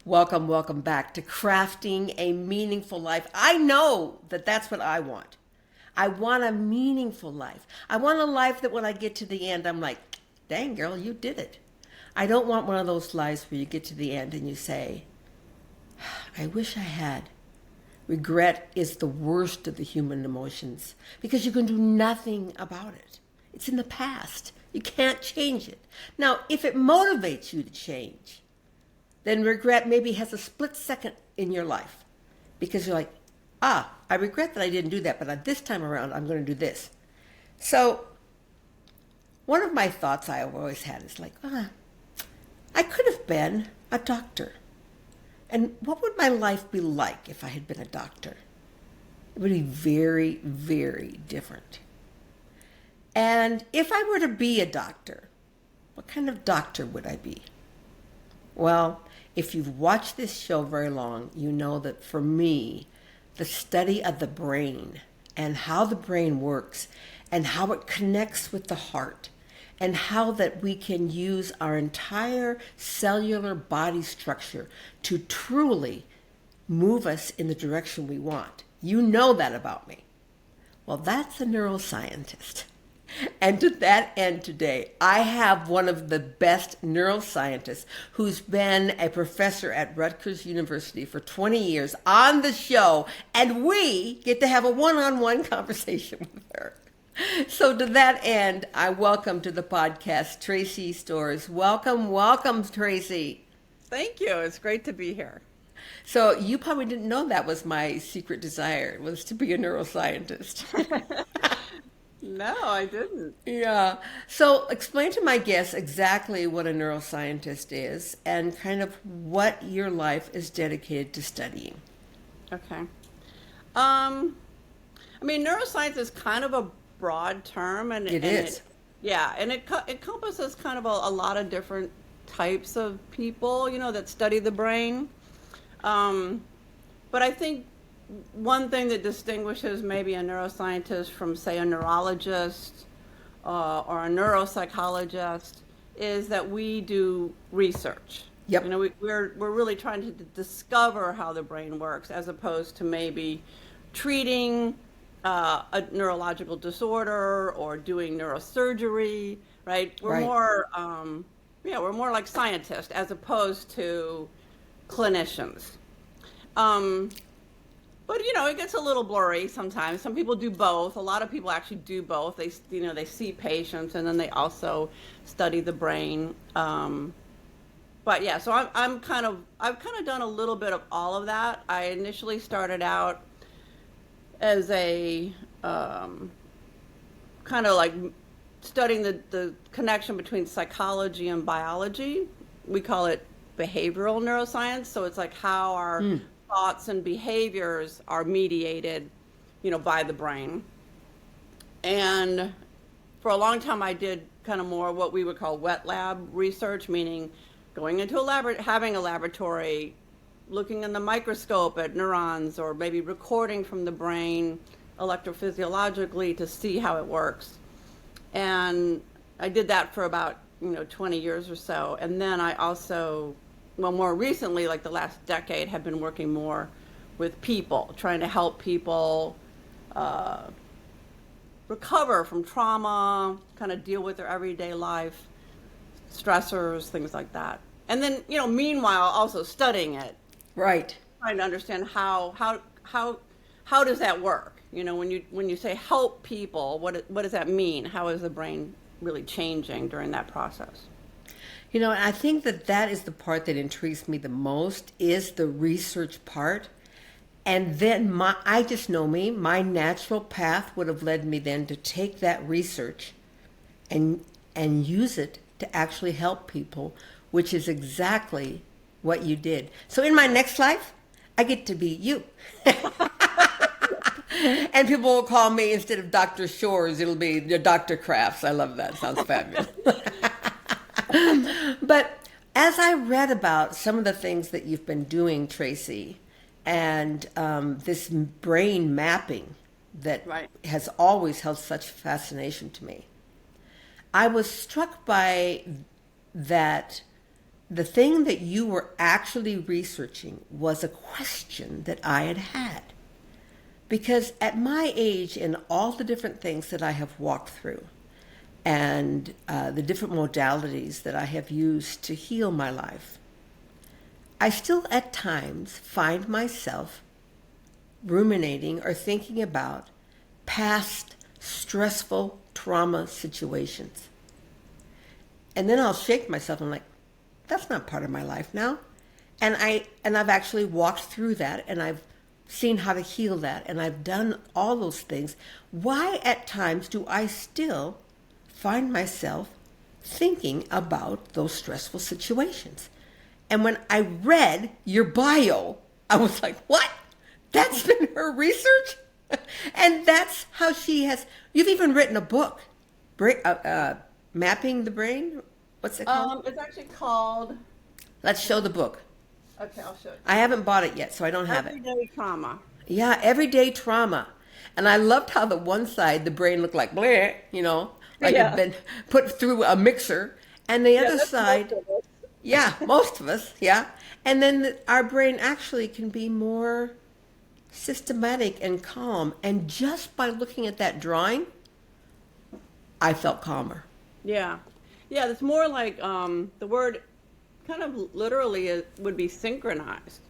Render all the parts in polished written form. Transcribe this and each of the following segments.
Welcome, welcome back to Crafting a Meaningful Life. I know that that's what I want. I want a meaningful life. I want a life that when I get to the end, I'm like, dang, girl, you did it. I don't want one of those lives where you get to the end and you say, I wish I had. Regret is the worst of the human emotions because you can do nothing about it. It's in the past. You can't change it. Now, if it motivates you to change, then regret maybe has a split second in your life because you're like, I regret that I didn't do that, but this time around, I'm going to do this. So one of my thoughts I've always had is like, I could have been a doctor. And what would my life be like if I had been a doctor? It would be very, very different. And if I were to be a doctor, what kind of doctor would I be? Well, if you've watched this show very long, you know that for me, the study of the brain and how the brain works and how it connects with the heart and how that we can use our entire cellular body structure to truly move us in the direction we want. You know that about me. Well, that's a neuroscientist. And to that end today, I have one of the best neuroscientists who's been a professor at Rutgers University for 20 years on the show, and we get to have a one-on-one conversation with her. So to that end, I welcome to the podcast Tracey Shors. Welcome, welcome, Tracey. Thank you. It's great to be here. So you probably didn't know that was my secret desire, was to be a neuroscientist. No, I didn't. Yeah. So explain to my guests exactly what a neuroscientist is and kind of what your life is dedicated to studying. Okay. Neuroscience is kind of a broad term, and It is. it encompasses kind of a lot of different types of people, that study the brain. But I think one thing that distinguishes maybe a neuroscientist from, say, a neurologist or a neuropsychologist is that we do research. Yep. We're really trying to discover how the brain works, as opposed to maybe treating a neurological disorder or doing neurosurgery. Right? We're Right. we're more like scientists as opposed to clinicians. But it gets a little blurry sometimes. Some people do both. A lot of people actually do both. They see patients and then they also study the brain. But yeah, so I've kind of done a little bit of all of that. I initially started out as a kind of like studying the connection between psychology and biology. We call it behavioral neuroscience. So it's like how our thoughts and behaviors are mediated, by the brain. And for a long time, I did kind of more what we would call wet lab research, meaning going into having a laboratory, looking in the microscope at neurons, or maybe recording from the brain electrophysiologically to see how it works. And I did that for about 20 years or so. And then I also, more recently, like the last decade, have been working more with people, trying to help people recover from trauma, kind of deal with their everyday life, stressors, things like that. And then, meanwhile, also studying it. Right. Trying to understand how does that work? When you say help people, what does that mean? How is the brain really changing during that process? I think that is the part that intrigues me the most, is the research part. And then I just know me, my natural path would have led me then to take that research and use it to actually help people, which is exactly what you did. So in my next life, I get to be you. And people will call me, instead of Dr. Shors, it'll be Dr. Crafts. I love that. Sounds fabulous. But as I read about some of the things that you've been doing, Tracey, and this brain mapping that has always held such fascination to me, I was struck by that the thing that you were actually researching was a question that I had had. Because at my age, and all the different things that I have walked through, and the different modalities that I have used to heal my life, I still at times find myself ruminating or thinking about past stressful trauma situations. And then I'll shake myself and I'm like, that's not part of my life now. And I've actually walked through that, and I've seen how to heal that, and I've done all those things. Why at times do I still find myself thinking about those stressful situations? And when I read your bio, I was like, what? That's been her research? And that's how she has, you've even written a book, Mapping the Brain? What's it called? It's actually called, Let's show the book. okay, I'll show it. I haven't bought it yet, so I don't have it. Everyday trauma. Yeah, everyday trauma. And I loved how the one side, the brain looked like bleh, like Yeah. it'd been put through a mixer. And the other that's side, most of us. yeah, most of us, yeah. And then our brain actually can be more systematic and calm. And just by looking at that drawing, I felt calmer. Yeah. Yeah, it's more like the word kind of literally would be synchronized.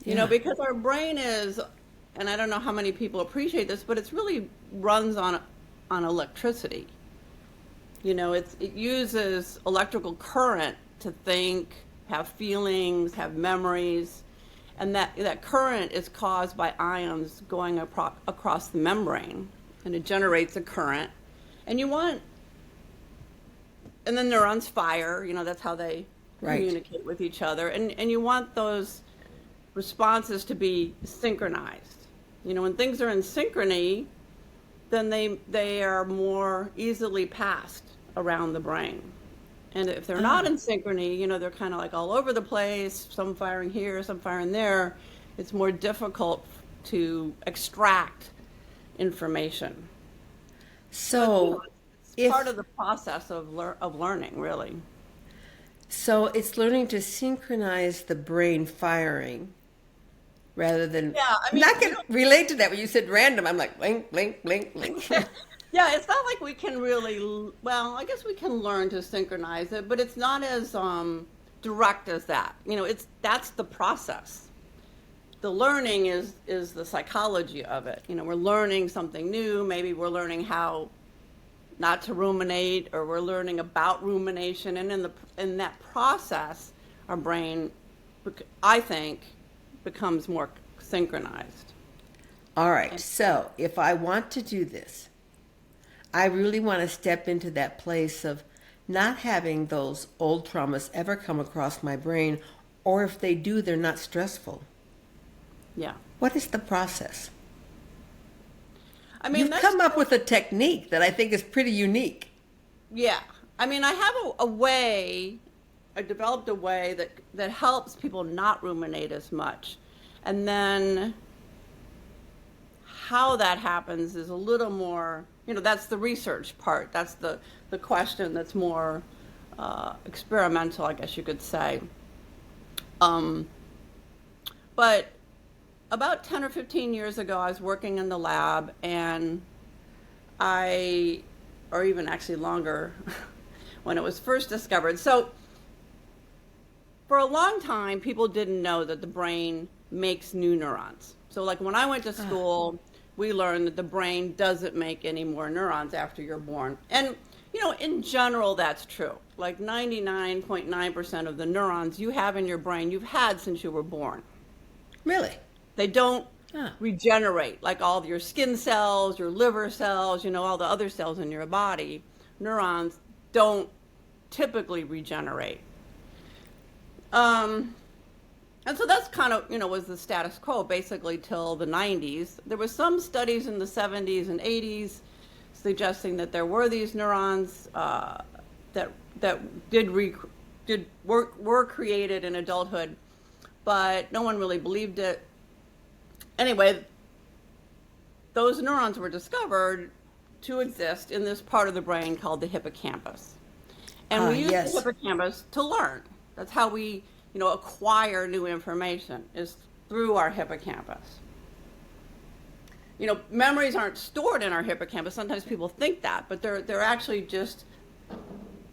Yeah. Because our brain is, and I don't know how many people appreciate this, but it's really runs on electricity. It uses electrical current to think, have feelings, have memories, and that current is caused by ions going across the membrane, and it generates a current. And and then neurons fire, that's how they Right. communicate with each other. And you want those responses to be synchronized. When things are in synchrony, then they are more easily passed around the brain. And if they're not in synchrony, they're kind of like all over the place, some firing here, some firing there, it's more difficult to extract information. So It's part of the process of learning, really. So it's learning to synchronize the brain firing rather than. Yeah, I mean, not going to relate to that when you said random. I'm like blink, blink, blink, blink. Yeah, it's not like we can really, well, I guess we can learn to synchronize it, but it's not as direct as that. That's the process. The learning is the psychology of it. We're learning something new. Maybe we're learning how not to ruminate, or we're learning about rumination, and in that process, our brain, I think, becomes more synchronized. All right. So if I want to do this, I really want to step into that place of not having those old traumas ever come across my brain, or if they do, they're not stressful. Yeah. What is the process? I mean, You've come up with a technique that I think is pretty unique. Yeah. I mean, I have a way, I developed a way that helps people not ruminate as much. And then how that happens is a little more, that's the research part. That's the question that's more experimental, I guess you could say. But about 10 or 15 years ago, I was working in the lab, and or even actually longer, when it was first discovered. So for a long time, people didn't know that the brain makes new neurons. So like when I went to school, we learned that the brain doesn't make any more neurons after you're born. And, in general, that's true. Like 99.9% of the neurons you have in your brain, you've had since you were born. Really? They don't regenerate like all of your skin cells, your liver cells, all the other cells in your body. Neurons don't typically regenerate. And so that's kind of, was the status quo basically till the 90s. There were some studies in the 70s and 80s suggesting that there were these neurons that were created in adulthood, but no one really believed it. Anyway, those neurons were discovered to exist in this part of the brain called the hippocampus. And we use the hippocampus to learn. That's how we, acquire new information, is through our hippocampus. Memories aren't stored in our hippocampus. Sometimes people think that, but they're actually just,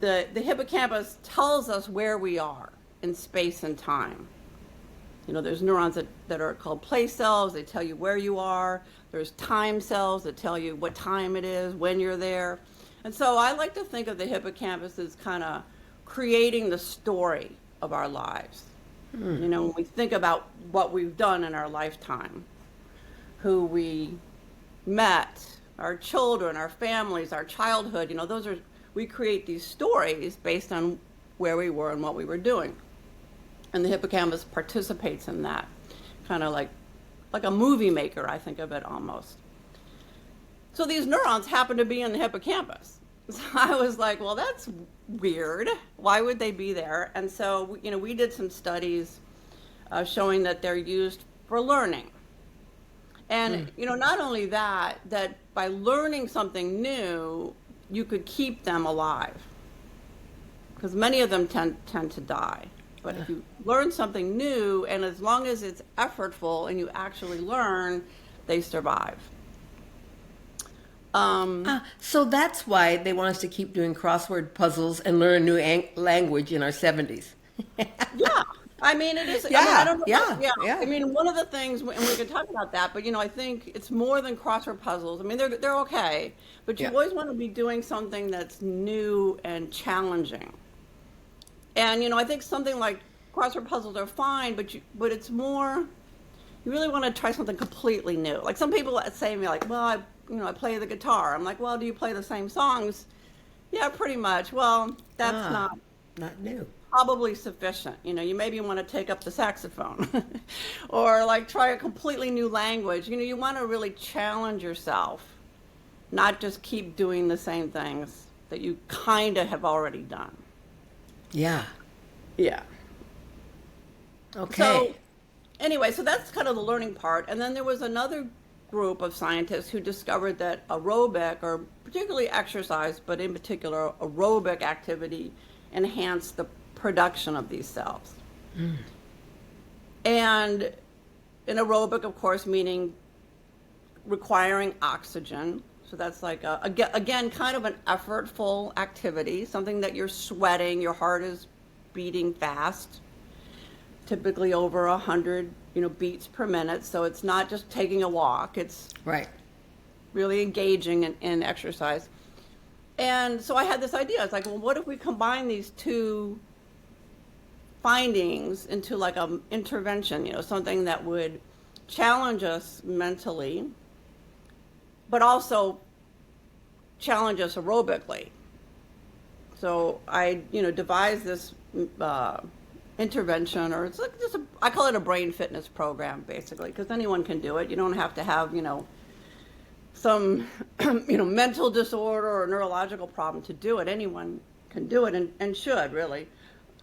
the hippocampus tells us where we are in space and time. There's neurons that are called place cells. They tell you where you are. There's time cells that tell you what time it is, when you're there. And so I like to think of the hippocampus as kind of creating the story of our lives. When we think about what we've done in our lifetime, who we met, our children, our families, our childhood, we create these stories based on where we were and what we were doing. And the hippocampus participates in that, kind of like a movie maker, I think of it almost. So these neurons happen to be in the hippocampus. So I was like, well, that's weird. Why would they be there? And so, we did some studies showing that they're used for learning. And, not only that by learning something new, you could keep them alive. Because many of them tend to die. But if you learn something new, and as long as it's effortful and you actually learn, they survive. So that's why they want us to keep doing crossword puzzles and learn a new language in our 70s. Yeah. I mean, it is. Yeah, I don't know. yeah. I mean, one of the things, and we can talk about that, but, I think it's more than crossword puzzles. I mean, they're okay, but you always want to be doing something that's new and challenging. And, I think something like crossword puzzles are fine, but it's more, you really want to try something completely new. Like some people say to me, like, well, I play the guitar. I'm like, well, do you play the same songs? Yeah, pretty much. Well, that's not new. Probably sufficient. You maybe want to take up the saxophone or like try a completely new language. You want to really challenge yourself, not just keep doing the same things that you kind of have already done. Yeah. Yeah. Okay. So anyway, so that's kind of the learning part. And then there was another group of scientists who discovered that aerobic, or particularly exercise, but in particular aerobic activity, enhanced the production of these cells. And in aerobic, of course, meaning requiring oxygen. So that's like, again, kind of an effortful activity, something that you're sweating, your heart is beating fast, typically over 100, beats per minute. So it's not just taking a walk. It's right. Really engaging in exercise. And so I had this idea. I was like, well, what if we combine these two findings into like an intervention, something that would challenge us mentally, but also challenge us aerobically. So I, devised this intervention, or it's like I call it a brain fitness program, basically, because anyone can do it. You don't have to have, some, mental disorder or neurological problem to do it. Anyone can do it and should, really.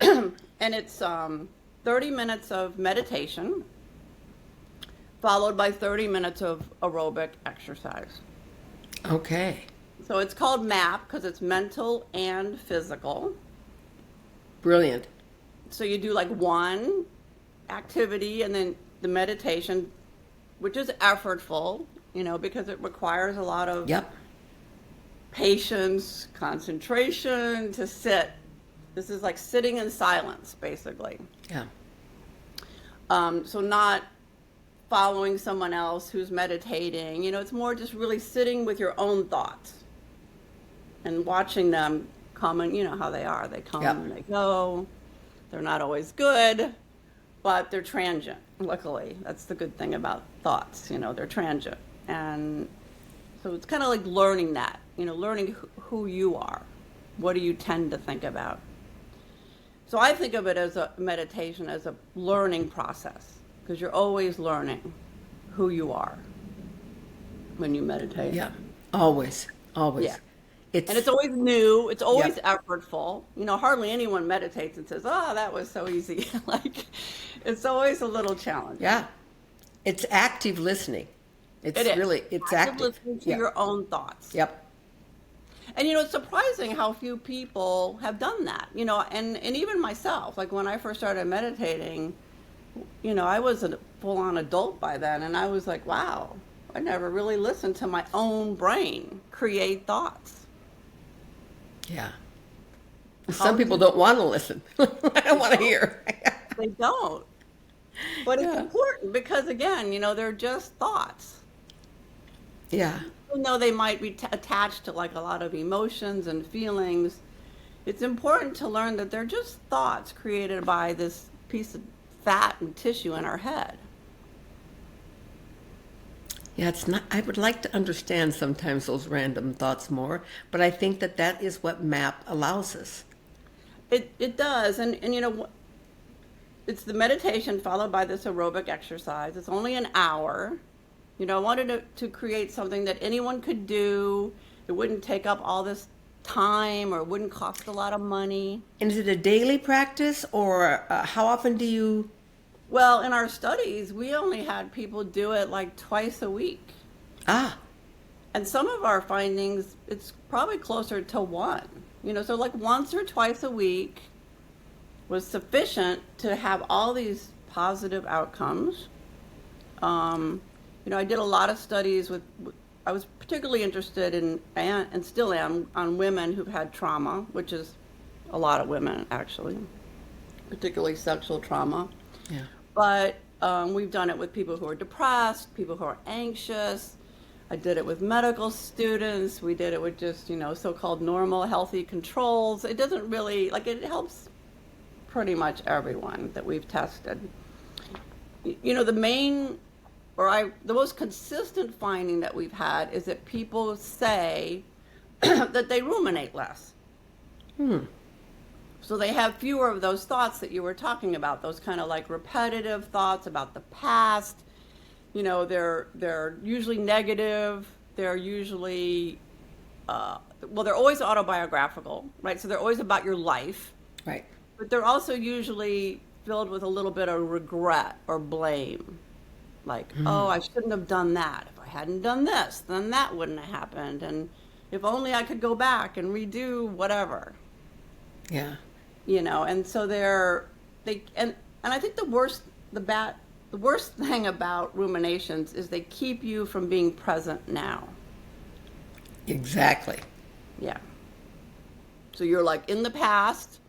And it's 30 minutes of meditation, followed by 30 minutes of aerobic exercise. Okay. So it's called MAP because it's mental and physical. Brilliant. So you do like one activity and then the meditation, which is effortful, because it requires a lot of patience, concentration, to sit. This is like sitting in silence, basically. Yeah. So not following someone else who's meditating. It's more just really sitting with your own thoughts and watching them come, and how they are. They come and they go. They're not always good, but they're transient, luckily. That's the good thing about thoughts, they're transient. And so it's kind of like learning that, learning who you are. What do you tend to think about? So I think of it as a meditation, as a learning process, because you're always learning who you are when you meditate. Yeah, always. Yeah. And it's always new. It's always effortful. Hardly anyone meditates and says, oh, that was so easy. It's always a little challenge. Yeah. It's active listening. It's active. Listening to your own thoughts. Yep. And it's surprising how few people have done that. And even myself, like when I first started meditating, I was a full-on adult by then, and I was like, wow, I never really listened to my own brain create thoughts. Yeah. Some people don't want to listen. I don't want to hear. They don't. But it's important because, again, they're just thoughts. Yeah. Even though they might be attached to like a lot of emotions and feelings, it's important to learn that they're just thoughts created by this piece of fat and tissue in our head. Yeah, it's not. I would like to understand sometimes those random thoughts more, but I think that is what MAP allows us. It does, and it's the meditation followed by this aerobic exercise. It's only an hour. I wanted to create something that anyone could do. It wouldn't take up all this time or wouldn't cost a lot of money. And is it a daily practice, or how often do you? Well, in our studies, we only had people do it like twice a week. Ah. And some of our findings, it's probably closer to one. So like once or twice a week was sufficient to have all these positive outcomes. I did a lot of studies I was particularly interested in, and still am, on women who've had trauma, which is a lot of women actually, particularly sexual trauma. Yeah. But we've done it with people who are depressed, people who are anxious. I did it with medical students. We did it with just, so-called normal, healthy controls. It doesn't really, it helps pretty much everyone that we've tested. The most consistent finding that we've had is that people say that they ruminate less. So they have fewer of those thoughts that you were talking about, those kind of like repetitive thoughts about the past. They're usually negative. They're usually, they're always autobiographical, right? So they're always about your life. Right. But they're also usually filled with a little bit of regret or blame. Like, oh, I shouldn't have done that. If I hadn't done this, then that wouldn't have happened. And if only I could go back and redo whatever. Yeah. And so and I think the worst thing about ruminations is they keep you from being present now. Exactly. Yeah. So you're like in the past,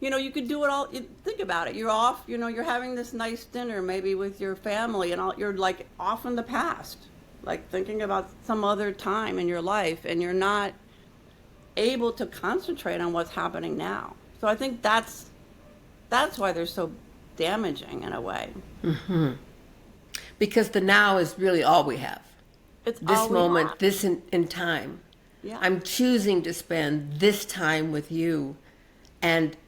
you could do it all. Think about it. You're off, you're having this nice dinner maybe with your family and you're like off in the past, like thinking about some other time in your life, and you're not able to concentrate on what's happening now. So I think that's why they're so damaging in a way. Mm-hmm. Because the now is really all we have. It's this all we moment, have. this in time. Yeah. I'm choosing to spend this time with you, and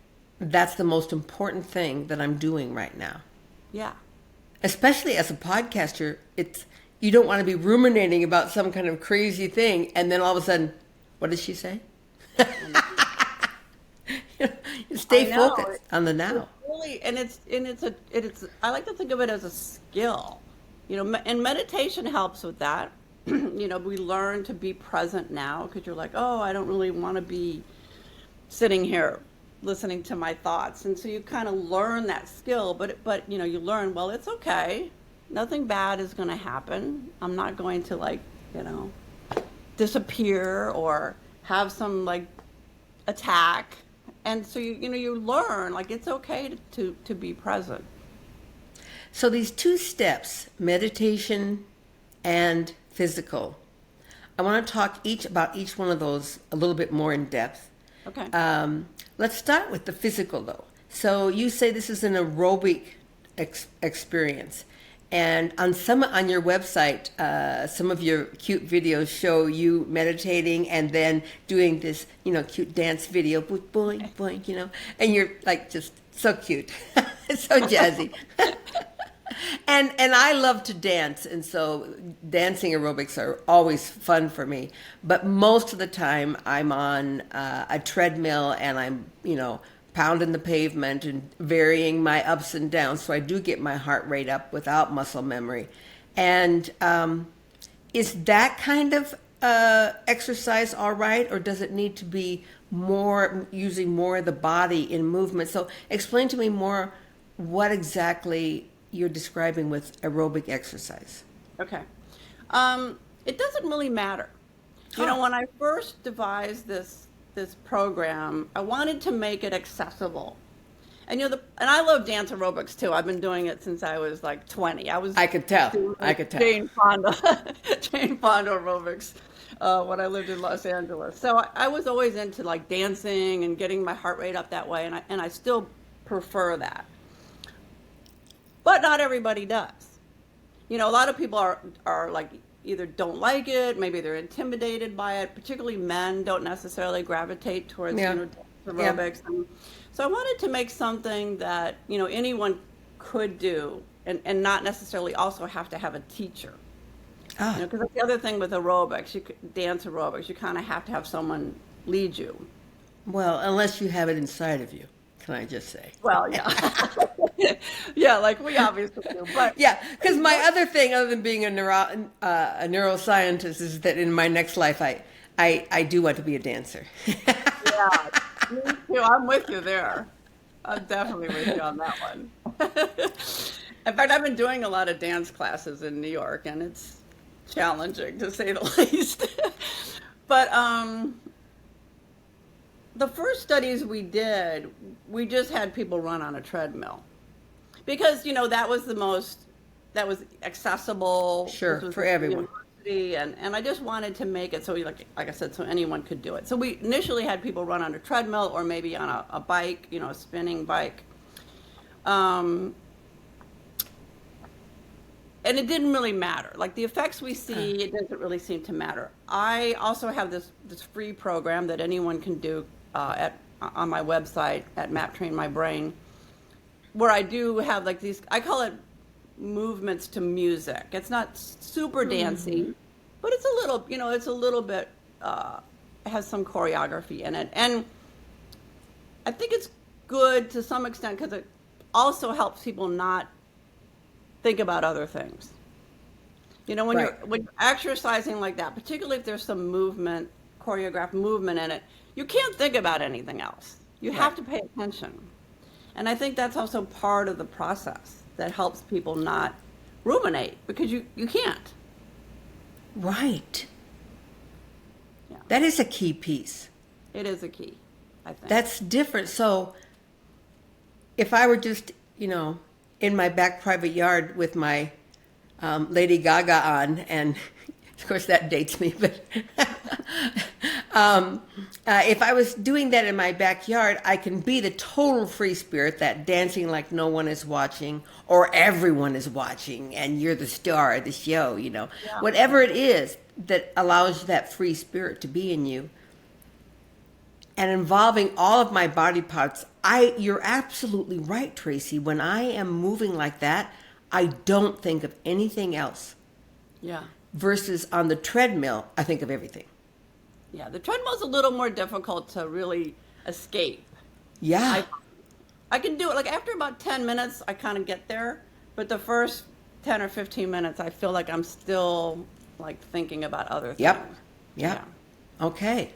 that's the most important thing that I'm doing right now. Yeah. Especially as a podcaster, you don't want to be ruminating about some kind of crazy thing, and then all of a sudden, what did she say? Stay focused on the now. It's really, and it's I like to think of it as a skill, and meditation helps with that. We learn to be present now, because you're like, oh, I don't really want to be sitting here listening to my thoughts, and so you kind of learn that skill. But you learn, well, it's okay. Nothing bad is going to happen. I'm not going to disappear or have some attack. And so you learn it's okay to be present. So these two steps, meditation and physical, I want to talk about each one of those a little bit more in depth. Okay. Let's start with the physical though. So you say this is an aerobic experience. And on your website, some of your cute videos show you meditating and then doing this, cute dance video, boing, boing, and you're just so cute, so jazzy. And I love to dance, and so dancing aerobics are always fun for me. But most of the time, I'm on a treadmill and I'm, pounding the pavement and varying my ups and downs, so I do get my heart rate up without muscle memory. And is that kind of exercise all right, or does it need to be more using more of the body in movement? So explain to me more what exactly you're describing with aerobic exercise. Okay. It doesn't really matter. You know, when I first devised this program, I wanted to make it accessible. And and I love dance aerobics too. I've been doing it since I was like 20. I could tell. I could tell. Jane Fonda, Jane Fonda aerobics when I lived in Los Angeles. So I was always into like dancing and getting my heart rate up that way, and I still prefer that. But not everybody does. You know, a lot of people are like either don't like it, maybe they're intimidated by it. Particularly men don't necessarily gravitate towards aerobics. Yeah. So I wanted to make something that, you know, anyone could do and not necessarily also have to have a teacher. You know, because that's the other thing with aerobics, dance aerobics, you kind of have to have someone lead you. Well, unless you have it inside of you, can I just say? Well, yeah. Yeah, like we obviously do. But yeah, because my other thing, other than being a neuroscientist, is that in my next life, I do want to be a dancer. Yeah. Me too. I'm with you there. I'm definitely with you on that one. In fact, I've been doing a lot of dance classes in New York, and it's challenging to say the least. But the first studies we did, we just had people run on a treadmill because, you know, that was accessible. Sure, for everyone. And I just wanted to make it so, like I said, so anyone could do it. So we initially had people run on a treadmill or maybe on a bike, you know, a spinning bike. And it didn't really matter. Like the effects we see, it doesn't really seem to matter. I also have this free program that anyone can do on my website at Map Train My Brain, where I do have like these, I call it movements to music. It's not super dancey, but it's a little, you know, it's a little bit, has some choreography in it. And I think it's good to some extent because it also helps people not think about other things. You know, when you're exercising like that, particularly if there's some movement, choreographed movement in it, you can't think about anything else. You have to pay attention. And I think that's also part of the process that helps people not ruminate because you can't. Right. Yeah. That is a key piece. It is a key, I think. That's different. So if I were just, you know, in my back private yard with my Lady Gaga on, and of course that dates me, but if I was doing that in my backyard, I can be the total free spirit, that dancing like no one is watching or everyone is watching and you're the star of the show, you know. Yeah. Whatever it is that allows that free spirit to be in you. And involving all of my body parts, you're absolutely right, Tracey. When I am moving like that, I don't think of anything else. Yeah. Versus on the treadmill, I think of everything. Yeah, the treadmill's a little more difficult to really escape. Yeah. I can do it. Like after about 10 minutes, I kind of get there. But the first 10 or 15 minutes, I feel like I'm still like thinking about other things. Yep. Yeah. Okay.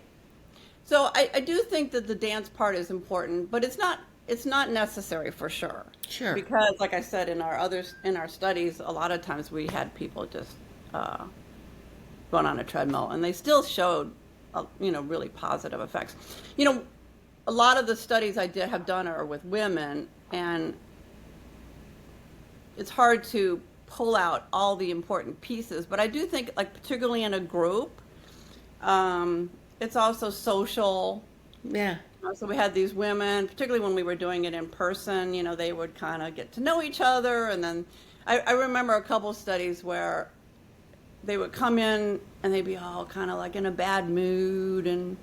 So I do think that the dance part is important, but it's not necessary for sure. Sure. Because like I said, in our studies, a lot of times we had people just run on a treadmill and they still showed really positive effects. You know, a lot of the studies I have done are with women, and it's hard to pull out all the important pieces, but I do think, like, particularly in a group, it's also social. Yeah. So we had these women, particularly when we were doing it in person, you know, they would kind of get to know each other. And then I remember a couple of studies where they would come in and they'd be all kind of like in a bad mood and,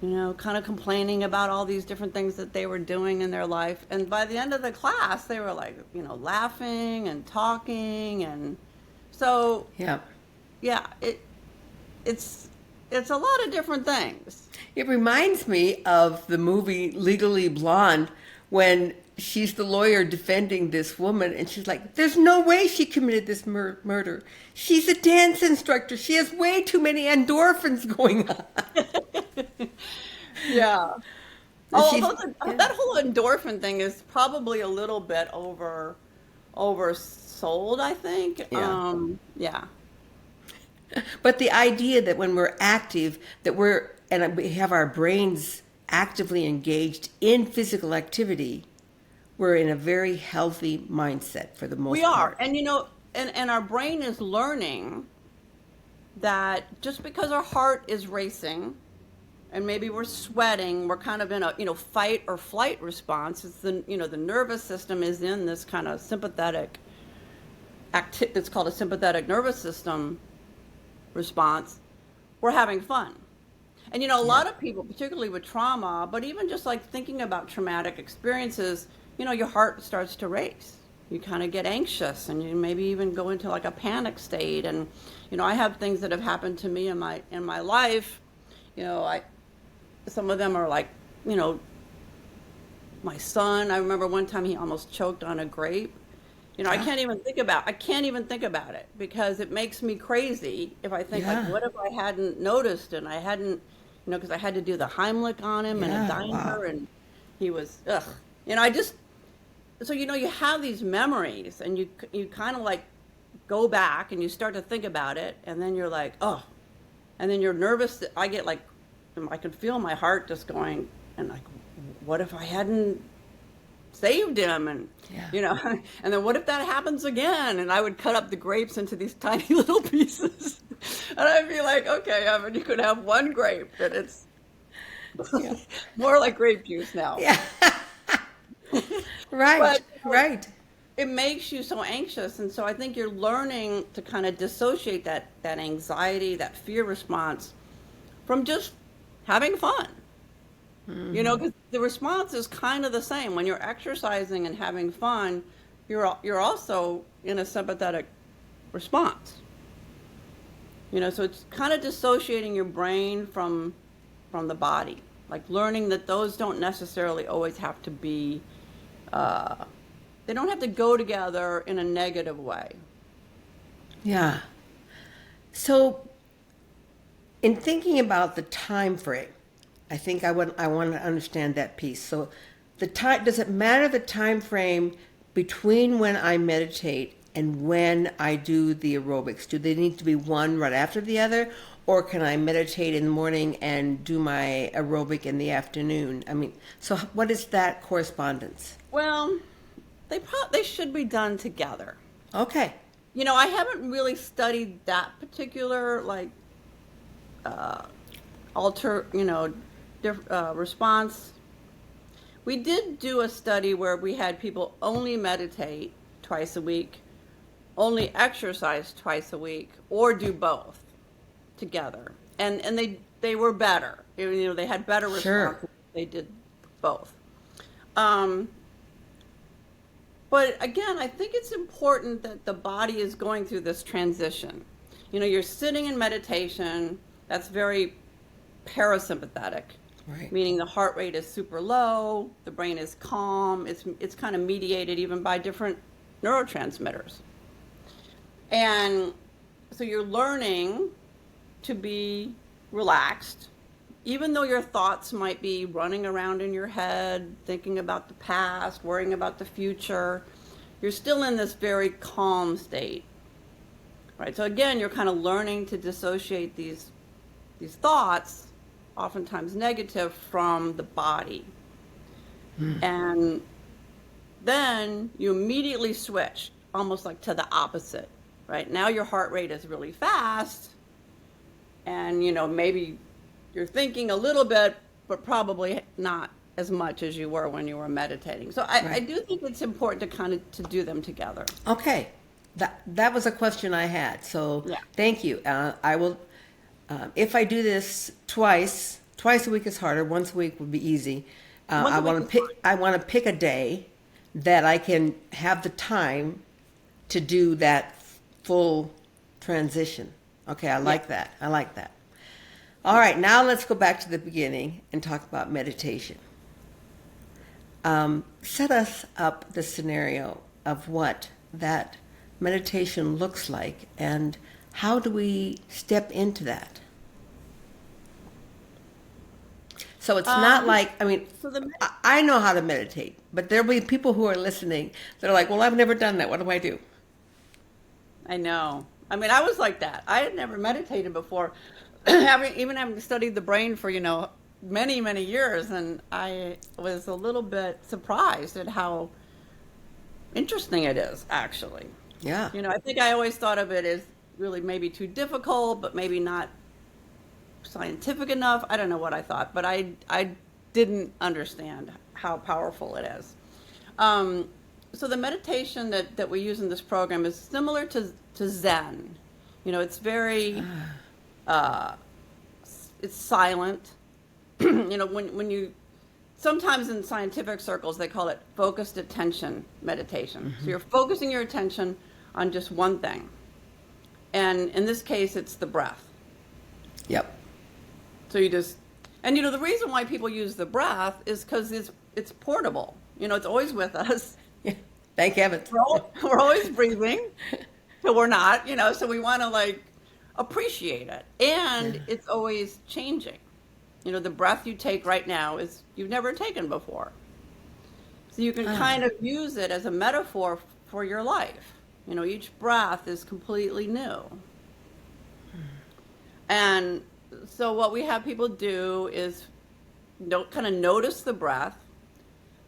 you know, kind of complaining about all these different things that they were doing in their life. And by the end of the class, they were like, you know, laughing and talking. And so, yeah, it's a lot of different things. It reminds me of the movie Legally Blonde when she's the lawyer defending this woman, and she's like, there's no way she committed this murder. She's a dance instructor. She has way too many endorphins going on. Yeah. And That whole endorphin thing is probably a little bit oversold, I think. Yeah. Yeah. But the idea that when we're active, and we have our brains actively engaged in physical activity, we're in a very healthy mindset for the most part. And and our brain is learning that just because our heart is racing and maybe we're sweating, we're kind of in a fight or flight response. It's the nervous system is in this kind of sympathetic it's called a sympathetic nervous system response. We're having fun. And a lot of people, particularly with trauma, but even just like thinking about traumatic experiences, your heart starts to race. You kind of get anxious, and you maybe even go into like a panic state. And I have things that have happened to me in my life. Some of them are like, my son. I remember one time he almost choked on a grape. I can't even think about it because it makes me crazy if I think like, what if I hadn't noticed and I hadn't, because I had to do the Heimlich on him and a diner, and he was, so you have these memories, and you kind of like go back and you start to think about it, and then you're like, oh, and then you're nervous. I get like, I can feel my heart just going, and like, what if I hadn't saved him? And and then what if that happens again? And I would cut up the grapes into these tiny little pieces, and I'd be like, okay, you could have one grape, and it's more like grape juice now. Yeah. Right. Right. It makes you so anxious, and so I think you're learning to kind of dissociate that anxiety, that fear response, from just having fun. Because the response is kind of the same. When you're exercising and having fun, you're also in a sympathetic response. So it's kind of dissociating your brain from the body, like learning that those don't necessarily always have to be, they don't have to go together in a negative way. Yeah. So in thinking about the time frame, I think I want to understand that piece. So does it matter the time frame between when I meditate and when I do the aerobics? Do they need to be one right after the other, or can I meditate in the morning and do my aerobic in the afternoon? I mean, so what is that correspondence? Well, they should be done together. Okay. I haven't really studied that particular response. We did do a study where we had people only meditate twice a week, only exercise twice a week, or do both together, and they were better. They had better response. Sure. They did both. But again, I think it's important that the body is going through this transition. You're sitting in meditation. That's very parasympathetic. Right. Meaning the heart rate is super low, the brain is calm, it's kind of mediated even by different neurotransmitters. And so you're learning to be relaxed, even though your thoughts might be running around in your head, thinking about the past, worrying about the future. You're still in this very calm state. Right? So again, you're kind of learning to dissociate these thoughts, oftentimes negative, from the body. And then you immediately switch almost like to the opposite, right? Now your heart rate is really fast, and maybe you're thinking a little bit, but probably not as much as you were when you were meditating. So I do think it's important to kind of to do them together. Okay. That was a question I had. So Thank you. I will, if I do this twice a week is harder. Once a week would be easy. I want to pick a day that I can have the time to do that full transition. Okay, I like that. I like that. All right, now let's go back to the beginning and talk about meditation. Set us up the scenario of what that meditation looks like, and how do we step into that? So it's not like, I mean, So the I know how to meditate, but there'll be people who are listening that are like, well, I've never done that. What do I do? I know. I mean, I was like that. I had never meditated before, having studied the brain for, many, many years, and I was a little bit surprised at how interesting it is, actually. Yeah. I think I always thought of it as really maybe too difficult, but maybe not scientific enough. I don't know what I thought, but I didn't understand how powerful it is. So the meditation that we use in this program is similar to Zen. It's very, it's silent. When you, sometimes in scientific circles, they call it focused attention meditation. Mm-hmm. So you're focusing your attention on just one thing. And in this case, it's the breath. Yep. So you just, and the reason why people use the breath is because it's portable. It's always with us. Yeah. Thank heavens. We're always breathing, but we're not, so we want to appreciate it. And it's always changing. The breath you take right now is you've never taken before. So you can kind of use it as a metaphor for your life. Each breath is completely new. And so what we have people do is kind of notice the breath,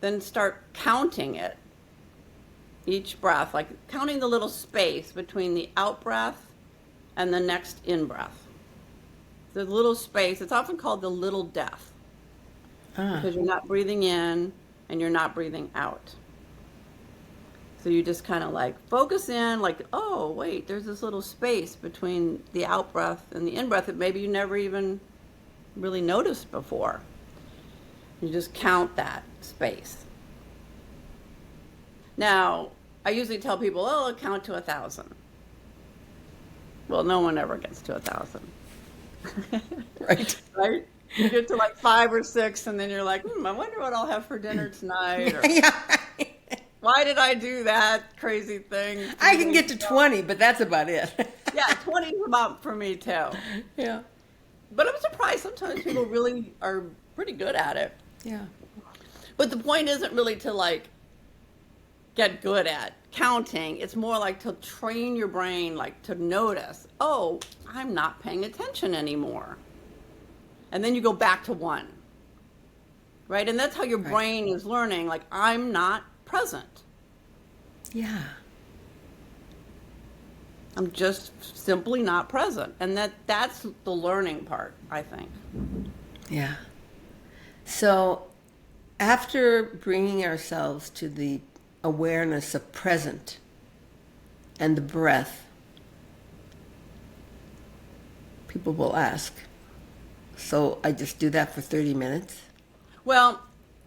then start counting it. Each breath, like counting the little space between the out breath and the next in breath. The little space, it's often called the little death, because you're not breathing in and you're not breathing out. So you just kind of focus in, oh, wait, there's this little space between the out breath and the in breath that maybe you never even really noticed before. You just count that space. Now, I usually tell people, oh, count to 1,000. Well, no one ever gets to 1,000. Right. Right? You get to 5 or 6, and then you're like, I wonder what I'll have for dinner tonight. Or, Yeah. why did I do that crazy thing? I can get to 20, but that's about it. Yeah, 20 is about for me too. Yeah. But I'm surprised sometimes people really are pretty good at it. Yeah. But the point isn't really to get good at counting. It's more to train your brain, to notice, oh, I'm not paying attention anymore. And then you go back to 1. Right? And that's how your brain is learning, I'm not present. Yeah. I'm just simply not present. And that's the learning part, I think. Yeah. So after bringing ourselves to the awareness of present and the breath, people will ask, so I just do that for 30 minutes? Well,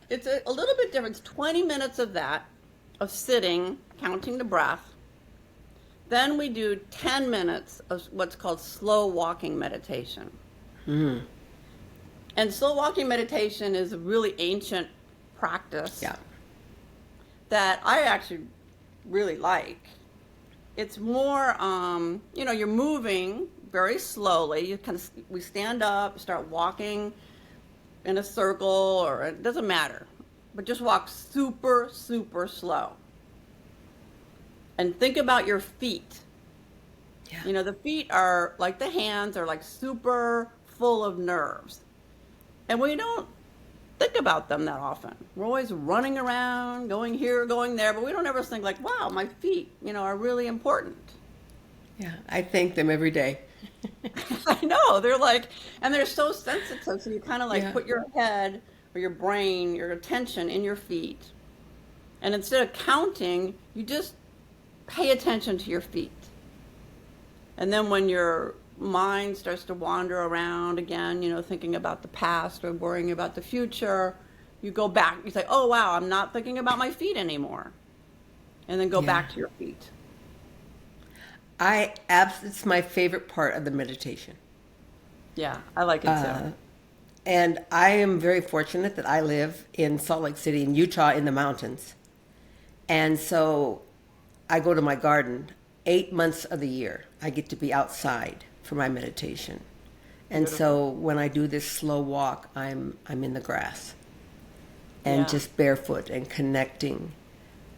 it's a little bit different. It's 20 minutes of that, of sitting, counting the breath. Then we do 10 minutes of what's called slow walking meditation. Mm-hmm. And slow walking meditation is a really ancient practice that I actually really like. It's more, you're moving very slowly. We stand up, start walking in a circle, or it doesn't matter, but just walk super, super slow. And think about your feet. Yeah. The feet are like the hands are super full of nerves. And we don't think about them that often. We're always running around, going here, going there, but we don't ever think wow, my feet, are really important. Yeah, I thank them every day. I know, they're and they're so sensitive, so you kind of put your head or your brain, your attention in your feet. And instead of counting, you just pay attention to your feet. And then when your mind starts to wander around again, thinking about the past or worrying about the future, you go back. You say, oh, wow, I'm not thinking about my feet anymore. And then go back to your feet. It's my favorite part of the meditation. Yeah, I like it too. And I am very fortunate that I live in Salt Lake City in Utah in the mountains. And so I go to my garden 8 months of the year. I get to be outside for my meditation. And so when I do this slow walk, I'm in the grass and just barefoot and connecting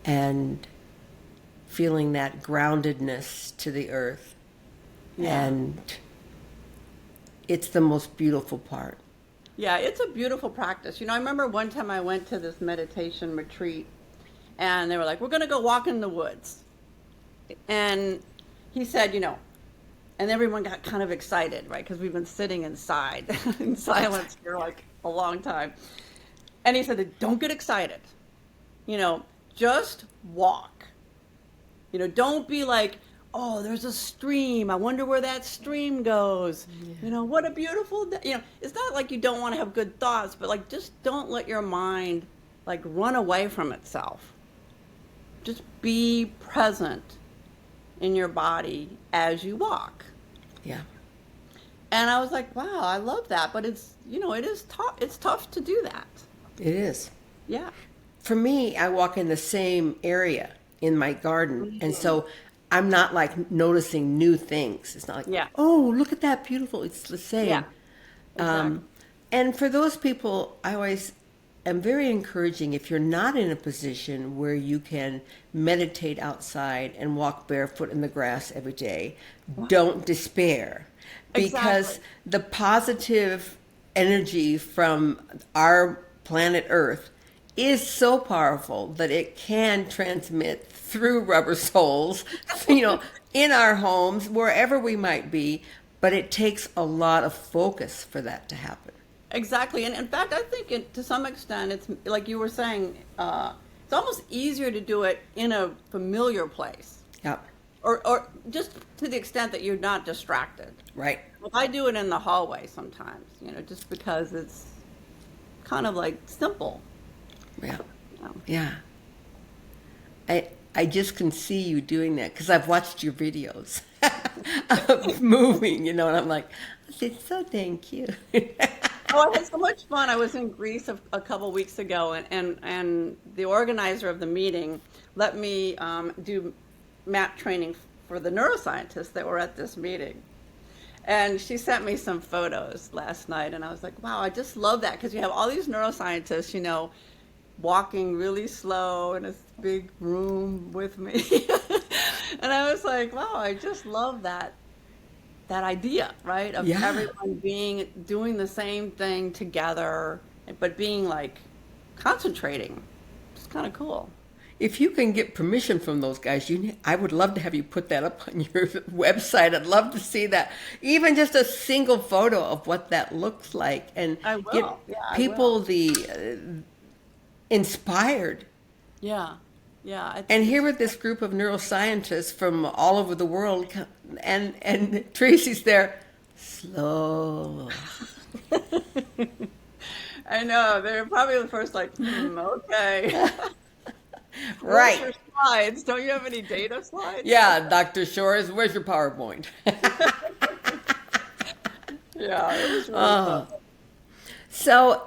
and feeling that groundedness to the earth. Yeah. And it's the most beautiful part. Yeah, it's a beautiful practice. You know, I remember one time I went to this meditation retreat and they were like, we're going to go walk in the woods. And he said, you know, and everyone got kind of excited, right? Because we've been sitting inside in silence for like a long time. And he said, don't get excited. You know, just walk. You know, don't be like, oh, there's a stream. I wonder where that stream goes. Yeah. You know, what a beautiful day. You know, it's not like you don't want to have good thoughts, but like just don't let your mind like run away from itself. Just be present in your body as you walk. Yeah. And I was like, wow, I love that. But it's, you know, it is tough. It's tough to do that. It is. Yeah. For me, I walk in the same area in my garden. Mm-hmm. And so I'm not like noticing new things. It's not like, oh, look at that beautiful. It's the same. Yeah. Exactly. And for those people, I always am very encouraging if you're not in a position where you can meditate outside and walk barefoot in the grass every day, don't despair. Because the positive energy from our planet Earth is so powerful that it can transmit through rubber soles, you know, in our homes, wherever we might be, but it takes a lot of focus for that to happen. Exactly. And in fact, I think to some extent, it's like you were saying, it's almost easier to do it in a familiar place. Yeah. Or just to the extent that you're not distracted. Right. Like I do it in the hallway sometimes, you know, just because it's kind of like simple. Yeah. You know? Yeah. I just can see you doing that because I've watched your videos of moving, you know, and I'm like, it's so dang cute. Oh, I had so much fun. I was in Greece a couple weeks ago, and the organizer of the meeting let me do mat training for the neuroscientists that were at this meeting. And she sent me some photos last night, and I was like, wow, I just love that because you have all these neuroscientists, you know, walking really slow in a big room with me. And I was like, wow, I just love that idea, right? Of everyone doing the same thing together, but being like concentrating. It's kind of cool. If you can get permission from those guys, I would love to have you put that up on your website. I'd love to see that. Even just a single photo of what that looks like. And give people the inspired. Yeah. Yeah. And here with this group of neuroscientists from all over the world, and Tracey's there, slow. I know. They're probably the first like, okay. Right. Where's your slides? Don't you have any data slides? Yeah, Dr. Shors, where's your PowerPoint? Yeah, it was really fun. So,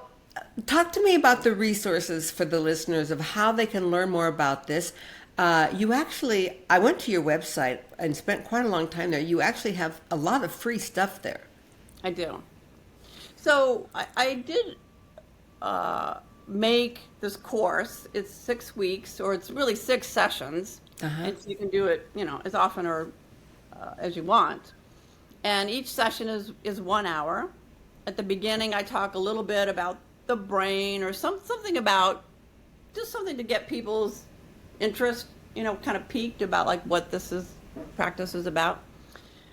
talk to me about the resources for the listeners of how they can learn more about this. I went to your website and spent quite a long time there. You actually have a lot of free stuff there. I do. So I did make this course. It's 6 weeks, or it's really 6 sessions. And so you can do it, you know, as often or as you want. And each session is 1 hour. At the beginning, I talk a little bit about the brain or something about just something to get people's interest, you know, kind of piqued about like what practice is about.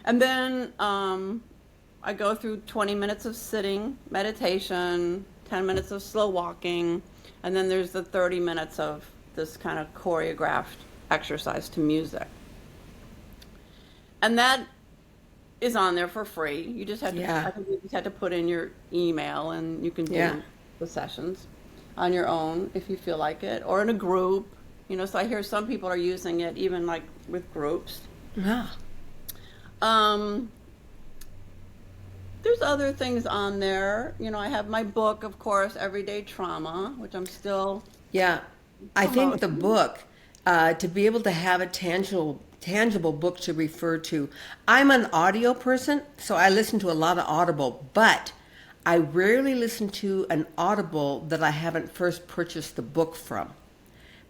And then I go through 20 minutes of sitting meditation, 10 minutes of slow walking, and then there's the 30 minutes of this kind of choreographed exercise to music. And that is on there for free. You just have to, I think you just have to put in your email, and you can do the sessions on your own if you feel like it, or in a group. You know, so I hear some people are using it even like with groups. Yeah. There's other things on there. You know, I have my book, of course, Everyday Trauma, which I'm still Yeah, I think the promoting. book, to be able to have a tangible book to refer to. I'm an audio person, so I listen to a lot of Audible, but I rarely listen to an Audible that I haven't first purchased the book from,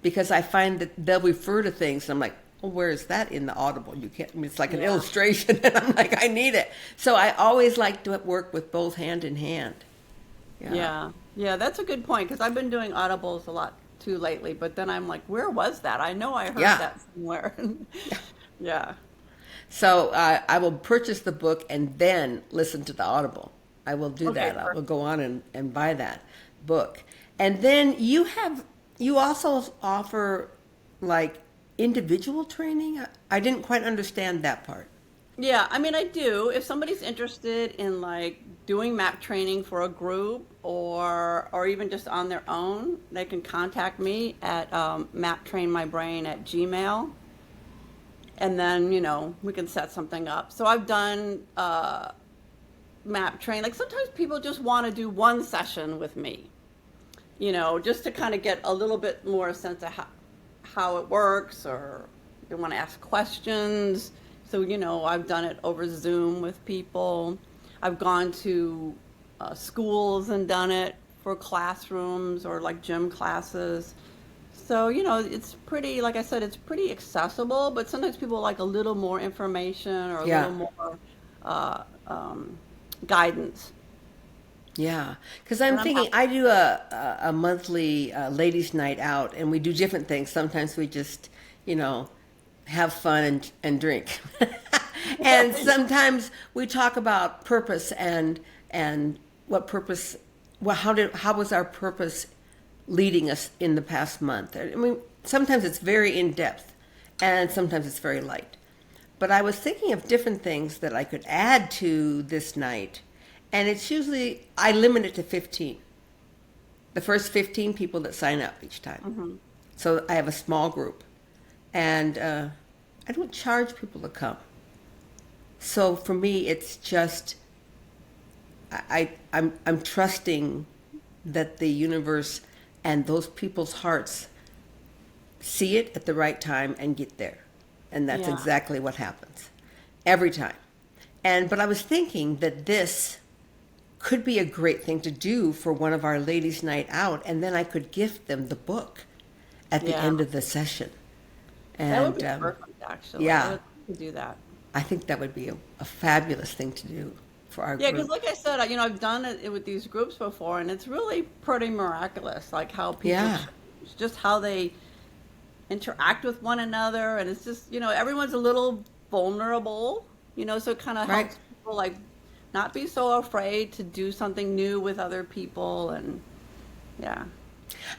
because I find that they'll refer to things, and I'm like, well, where is that in the Audible? You can't. I mean, it's like an Yeah. illustration, and I'm like, I need it. So I always like to work with both hand in hand. Yeah, Yeah. Yeah, that's a good point because I've been doing audibles a lot too lately, but then I'm like, where was that? I know I heard yeah. that somewhere. Yeah. So I will purchase the book and then listen to the Audible. I will do Okay, that. I will perfect. go on and buy that book. And then you also offer like individual training. I didn't quite understand that part. Yeah, I mean, I do. If somebody's interested in like doing map training for a group or even just on their own, they can contact me at maptrainmybrain at Gmail, and then we can set something up. So I've done map train. Like sometimes people just want to do one session with me, just to kind of get a little bit more sense of how it works, or they want to ask questions. So, I've done it over Zoom with people. I've gone to schools and done it for classrooms or like gym classes. So, it's pretty, like I said, it's pretty accessible, but sometimes people like a little more information or a Yeah. little more uh, um, guidance. Yeah, because I'm And I'm thinking happy. I do a monthly ladies' night out, and we do different things. Sometimes we just, you know, have fun and drink, and sometimes we talk about purpose and what purpose. Well, how was our purpose leading us in the past month? I mean, sometimes it's very in depth, and sometimes it's very light. But I was thinking of different things that I could add to this night. And it's usually, I limit it to 15. The first 15 people that sign up each time. Hmm. So I have a small group. And I don't charge people to come. So for me, it's just, I'm trusting that the universe and those people's hearts see it at the right time and get there. And that's Yeah. exactly what happens every time. But I was thinking that this could be a great thing to do for one of our ladies' night out, and then I could gift them the book at the Yeah. end of the session. That would And be perfect, actually. I yeah, would love to do that. I think that would be a fabulous thing to do for our Yeah, because group. like I said, I've done it with these groups before, and it's really pretty miraculous, like how people Yeah, change, just how they interact with one another, and it's just, everyone's a little vulnerable, so it kind of right. helps people like not be so afraid to do something new with other people, and yeah.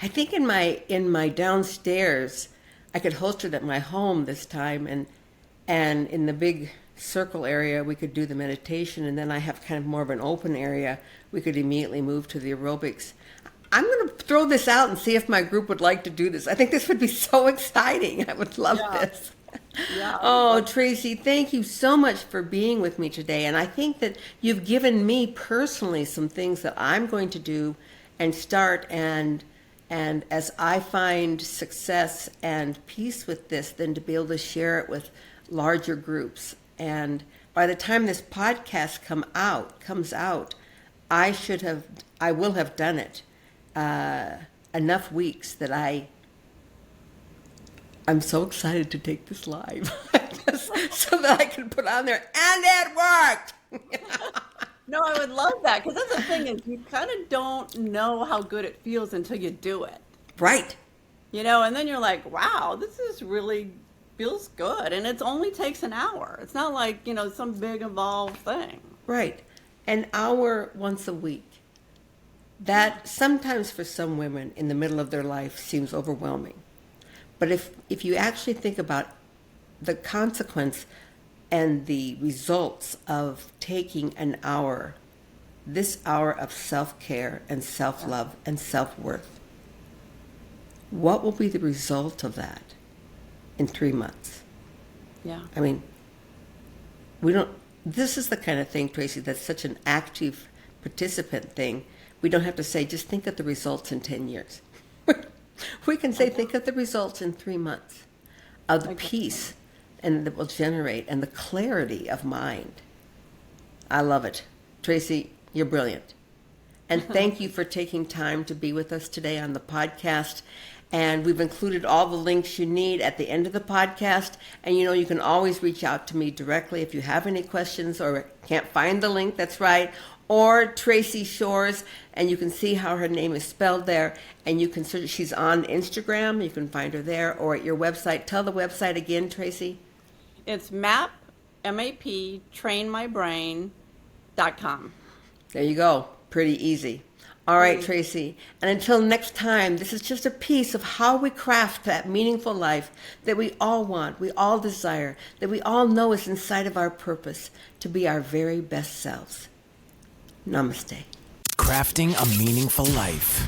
I think in my downstairs, I could host it at my home this time, and in the big circle area we could do the meditation, and then I have kind of more of an open area. We could immediately move to the aerobics. I'm going to throw this out and see if my group would like to do this. I think this would be so exciting. I would love Yeah, this. yeah, I would Oh, love. Tracy, thank you so much for being with me today. And I think that you've given me personally some things that I'm going to do and start. And as I find success and peace with this, then to be able to share it with larger groups. And by the time this podcast comes out, I will have done it enough weeks that I'm so excited to take this live, just so that I can put on there, and it worked. No, I would love that because that's the thing is you kind of don't know how good it feels until you do it. Right, And then you're like, wow, this is really feels good. And it only takes an hour. It's not like, some big involved thing. right. An hour once a week. That sometimes for some women in the middle of their life seems overwhelming. But if you actually think about the consequence and the results of taking an hour, this hour of self-care and self-love and self-worth, what will be the result of that in 3 months? Yeah. I mean, we don't, This is the kind of thing, Tracey, that's such an active participant thing. We don't have to say, just think of the results in 10 years. We can say, think of the results in 3 months of the peace and that will generate and the clarity of mind. I love it. Tracey, you're brilliant. And thank you for taking time to be with us today on the podcast. And we've included all the links you need at the end of the podcast. And you know, you can always reach out to me directly if you have any questions or can't find the link, that's right. Or Tracey Shors, and you can see how her name is spelled there. And you can search, she's on Instagram, you can find her there, or at your website. Tell the website again, Tracey. It's M-A-P, trainmybrain.com. There you go. Pretty easy. All right, Tracey. And until next time, this is just a piece of how we craft that meaningful life that we all want, we all desire, that we all know is inside of our purpose to be our very best selves. Namaste. Crafting a meaningful life.